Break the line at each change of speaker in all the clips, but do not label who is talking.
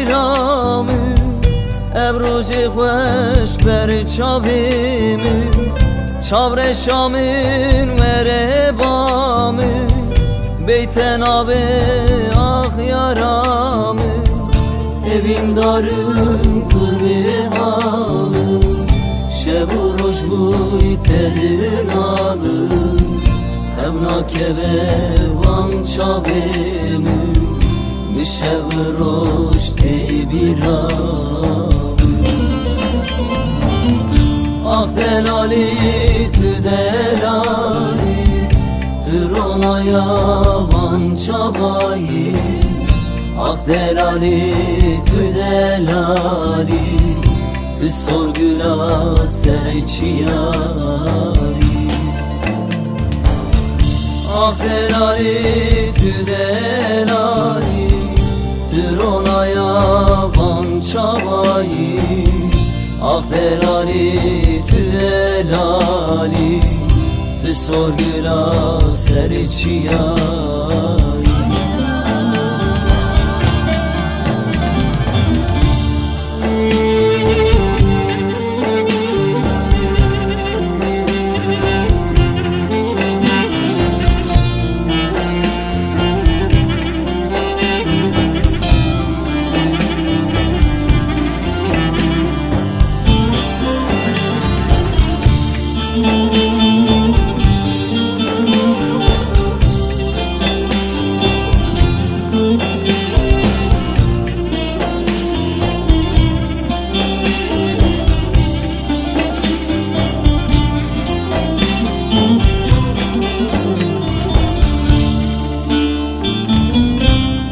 بیرامı ابروژ خوش بر چاویمı چاور شامın vere bamı beyten abi ah yaramı evim darım kurbi halı şebu roş buy tedir alı hevna keve van çavimı mişev roş tebiramı ah delali tü delali Tırona yavan çabayı ah delali tü delali tü sorgula serçiyayı ah delali tü delali Tırona yavan çabayı ah delali tü delali tü sorgula serçiyayı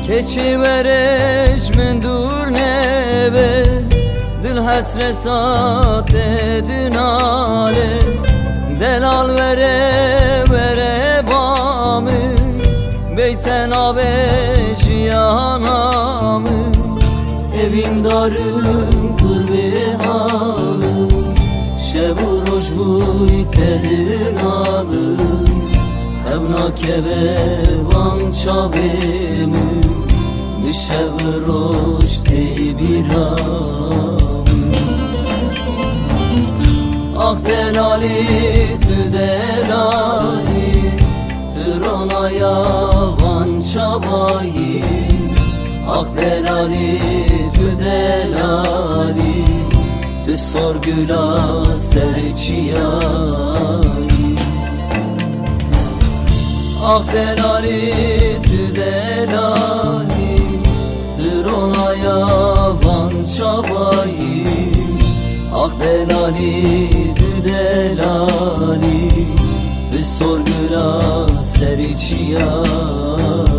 Keçivereş min dur neve Dil hasret ate dünale Delal vere vere bamı Beyten abeş yanamı Evim darım kurbi halı Şebu roş buy tedir alı Hevna keve van çavimı Mişev roş tebiramı ah delali tü delali Tırona yavan çabayı ah delali tü delali tü sorgula serçiyayı ah delali tü delali Tırona yavan çabayı ah delali tü delali tü sorgula serçiyayı